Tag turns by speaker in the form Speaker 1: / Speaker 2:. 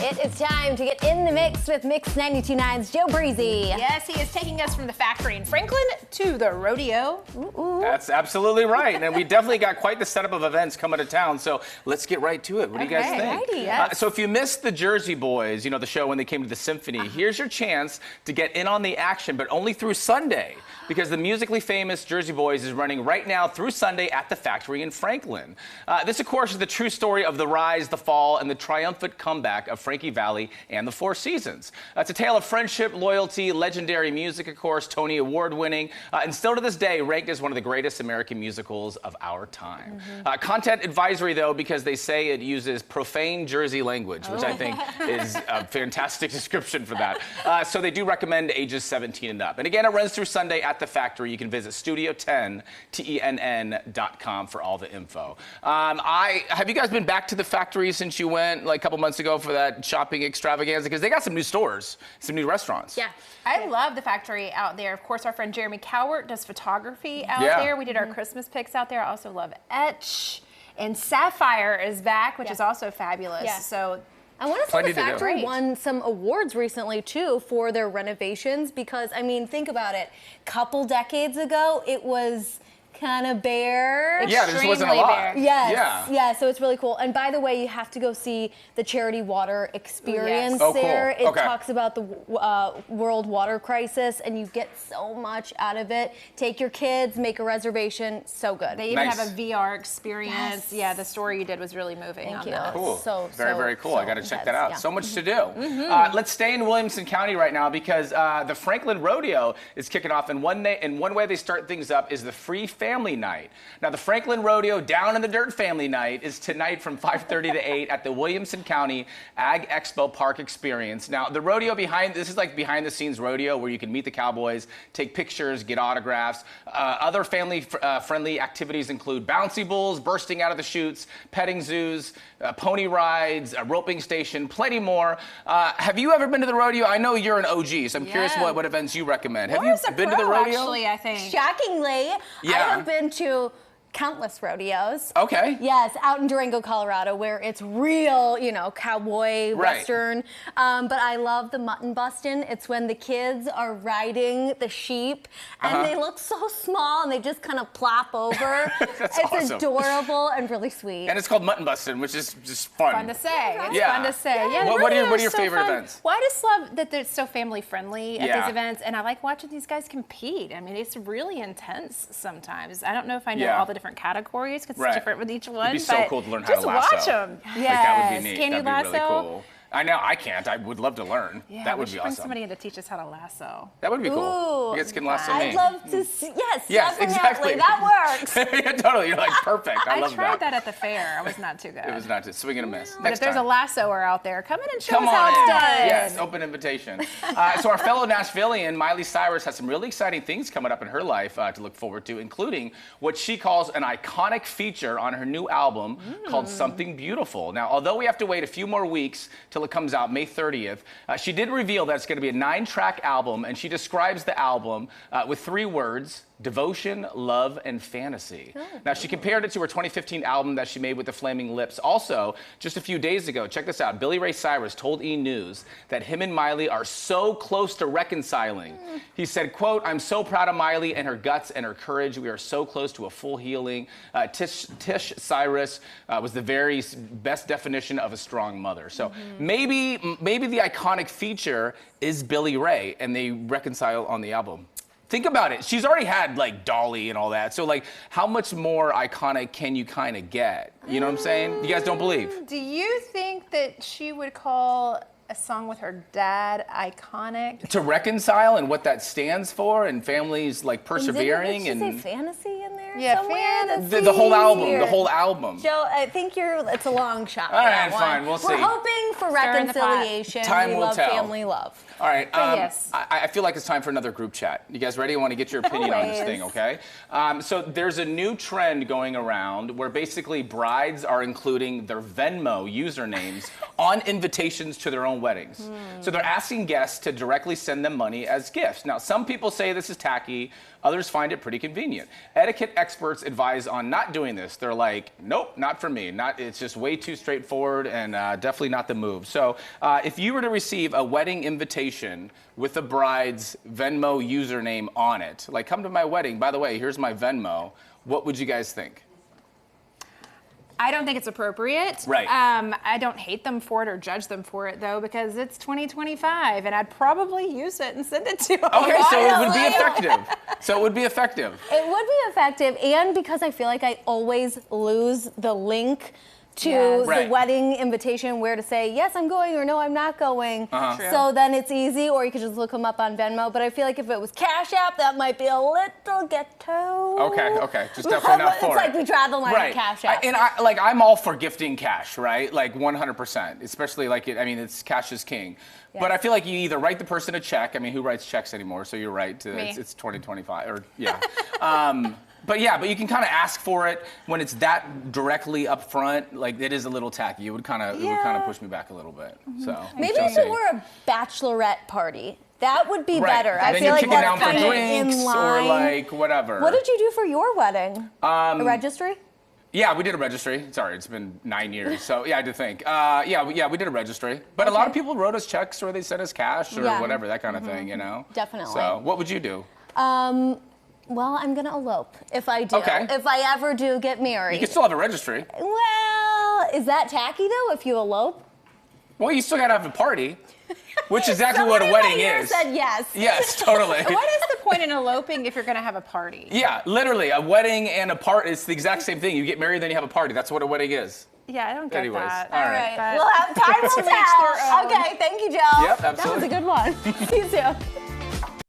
Speaker 1: It is time to get in the mix with Mix 92.9's Joe Breezy.
Speaker 2: Yes, he is taking us from the factory in Franklin to the rodeo.
Speaker 1: Ooh.
Speaker 3: That's absolutely right. And we definitely got quite the setup of events coming to town. So let's get right to it. What do you guys think?
Speaker 1: Righty, yes.
Speaker 3: So if you missed the Jersey Boys, you know, the show when they came to the Symphony, here's your chance to get in on the action, but only through Sunday. Because the musically famous Jersey Boys is running right now through Sunday at the factory in Franklin. This, of course, is the true story of the rise, the fall, and the triumphant comeback of Frankie Valli and the Four Seasons. It's a tale of friendship, loyalty, legendary music, of course, Tony Award-winning, and still to this day ranked as one of the greatest American musicals of our time. Content advisory, though, because they say it uses profane Jersey language, which I think is a fantastic description for that. So they do recommend ages 17 and up. And again, it runs through Sunday at the factory. You can visit studio10tenn.com for all the info. Have you guys been back to the factory since you went like a couple months ago for that shopping extravaganza? Because they got some new stores, some new restaurants.
Speaker 2: Yeah, I love the factory out there. Of course, our friend Jeremy Cowart does photography out there. We did our Christmas pics out there. I also love Etch. And Sapphire is back, which is also fabulous.
Speaker 1: Yeah.
Speaker 2: So
Speaker 1: I want to say the factory won some awards recently, too, for their renovations because, I mean, think about it. Couple decades ago, it was kind of bare.
Speaker 3: Yeah, there just wasn't a lot.
Speaker 2: Bare.
Speaker 1: Yes, yeah, so it's really cool. And by the way, you have to go see the Charity Water Experience there.
Speaker 3: Cool.
Speaker 1: It talks about the world water crisis, and you get so much out of it. Take your kids, make a reservation, so good.
Speaker 2: They even have a VR experience.
Speaker 1: Yes.
Speaker 2: Yeah, the story you did was really moving.
Speaker 1: Thank you.
Speaker 2: That.
Speaker 3: Cool. Very cool. I got to check that out.
Speaker 1: Yeah.
Speaker 3: So much to do. Let's stay in Williamson County right now because the Franklin Rodeo is kicking off. And one way they start things up is the free family night. Now, the Franklin Rodeo Down in the Dirt family night is tonight from 5:30 to 8 at the Williamson County Ag Expo Park Experience. Now, the rodeo this is like behind the scenes rodeo where you can meet the cowboys, take pictures, get autographs. Other family friendly activities include bouncy bulls bursting out of the chutes, petting zoos, pony rides, a roping station, plenty more. Have you ever been to the rodeo? I know you're an OG, so I'm curious what events you recommend. Have you been to the rodeo?
Speaker 2: Actually, I think.
Speaker 1: Shockingly, I have been to countless rodeos.
Speaker 3: Okay.
Speaker 1: Yes, out in Durango, Colorado, where it's real, you know, cowboy, western. But I love the mutton bustin'. It's when the kids are riding the sheep, and they look so small, and they just kind of plop over.
Speaker 3: It's
Speaker 1: awesome. Adorable and really sweet.
Speaker 3: And it's called mutton bustin', which is just fun.
Speaker 2: Fun to say. It's fun to say.
Speaker 3: Yeah. What are your favorite events?
Speaker 2: Well, I just love that they're so family friendly at these events, and I like watching these guys compete. I mean, it's really intense sometimes. I don't know if I know all the different categories because it's different with each one.
Speaker 3: It'd be so cool to learn how to lasso.
Speaker 2: Just watch them.
Speaker 3: Like, that would be neat.
Speaker 2: Can you
Speaker 3: That'd
Speaker 2: lasso?
Speaker 3: be really cool. I know, I can't. I would love to learn.
Speaker 2: Yeah,
Speaker 3: that would
Speaker 2: we
Speaker 3: be
Speaker 2: should bring
Speaker 3: awesome.
Speaker 2: somebody in to teach us how to lasso.
Speaker 3: That would be cool.
Speaker 1: Ooh,
Speaker 3: You guys can lasso me.
Speaker 1: I'd love to see, yes, definitely.
Speaker 3: Exactly.
Speaker 1: That works.
Speaker 3: Yeah, totally. You're like, perfect. I love that.
Speaker 2: I tried that at the fair. I was not too good.
Speaker 3: It was not just swing and a miss.
Speaker 2: But
Speaker 3: Next
Speaker 2: if there's
Speaker 3: time.
Speaker 2: a lassoer out there, come in and show
Speaker 3: Come
Speaker 2: us how
Speaker 3: on
Speaker 2: it's
Speaker 3: in.
Speaker 2: done.
Speaker 3: Yes, open invitation. So our fellow Nashvilleian, Miley Cyrus, has some really exciting things coming up in her life to look forward to, including what she calls an iconic feature on her new album called Something Beautiful. Now, although we have to wait a few more weeks till it comes out May 30th, she did reveal that it's going to be a 9-track album, and she describes the album with 3 words: devotion, love, and fantasy. Now, she compared it to her 2015 album that she made with the Flaming Lips. Also, just a few days ago, check this out, Billy Ray Cyrus told E! News that him and Miley are so close to reconciling. He said, quote, "I'm so proud of Miley and her guts and her courage. We are so close to a full healing." Tish Cyrus was the very best definition of a strong mother. So maybe the iconic feature is Billy Ray, and they reconcile on the album. Think about it. She's already had like Dolly and all that. So like, how much more iconic can you kind of get? You know what I'm saying? You guys don't believe?
Speaker 2: Do you think that she would call a song with her dad iconic?
Speaker 3: To reconcile and what that stands for, and families like persevering
Speaker 1: Did
Speaker 3: and
Speaker 1: you say fantasy in there?
Speaker 2: Yeah,
Speaker 1: somewhere?
Speaker 3: the whole album. The whole album.
Speaker 1: Joe, I think it's a long shot.
Speaker 3: All right, fine. We'll see.
Speaker 1: We're hoping for reconciliation.
Speaker 3: Time
Speaker 1: we
Speaker 3: will
Speaker 1: love
Speaker 3: tell.
Speaker 1: family love.
Speaker 3: All right.
Speaker 2: Yes.
Speaker 3: I feel like it's time for another group chat. You guys ready? I want to get your opinion on this thing, okay? So there's a new trend going around where basically brides are including their Venmo usernames on invitations to their own weddings. So they're asking guests to directly send them money as gifts. Now, some people say this is tacky. Others find it pretty convenient. Etiquette experts advise on not doing this. They're like, nope, not for me. It's just way too straightforward and definitely not the move. So if you were to receive a wedding invitation with the bride's Venmo username on it, like, come to my wedding, by the way, here's my Venmo, what would you guys think?
Speaker 2: I don't think it's appropriate.
Speaker 3: Right.
Speaker 2: I don't hate them for it or judge them for it, though, because it's 2025, and I'd probably use it and send it to them.
Speaker 3: Okay, so it would be effective. It would be effective,
Speaker 1: and because I feel like I always lose the link to the wedding invitation where to say, yes, I'm going, or no, I'm not going. So then it's easy, or you could just look them up on Venmo. But I feel like if it was Cash App, that might be a little ghetto.
Speaker 3: Okay, just definitely not for
Speaker 1: it's
Speaker 3: it.
Speaker 1: like we draw the line at Cash App.
Speaker 3: I'm all for gifting cash, right? Like 100%, especially it's cash is king. Yes. But I feel like you either write the person a check. I mean, who writes checks anymore? So you're right. It's 2025, or yeah. But you can kind of ask for it when it's that directly up front. Like, it is a little tacky. It would kind of push me back a little bit. So
Speaker 1: maybe if it were a bachelorette party, that would be better.
Speaker 3: I
Speaker 1: feel like that's
Speaker 3: down for
Speaker 1: kind of
Speaker 3: drinks
Speaker 1: in line.
Speaker 3: or like whatever.
Speaker 1: What did you do for your wedding? A registry?
Speaker 3: Yeah, we did a registry. Sorry, it's been 9 years. So yeah, I did think. We did a registry. But a lot of people wrote us checks, or they sent us cash, or whatever, that kind of thing. You know.
Speaker 1: Definitely.
Speaker 3: So what would you do?
Speaker 1: Well, I'm gonna elope if I do.
Speaker 3: Okay.
Speaker 1: If I ever do get married.
Speaker 3: You can still have a registry.
Speaker 1: Well, is that tacky though? If you elope?
Speaker 3: Well, you still gotta have a party, which is exactly what a wedding is.
Speaker 1: Said yes.
Speaker 3: Yes, totally.
Speaker 2: What is the point in eloping if you're gonna have a party?
Speaker 3: Yeah, literally, a wedding and a party. It's the exact same thing. You get married, then you have a party. That's what a wedding is.
Speaker 2: Yeah, I don't get that.
Speaker 3: All right.
Speaker 1: We'll have time to tell. Okay, thank you, Joe.
Speaker 3: Yep, absolutely.
Speaker 1: That was a good one. See you soon.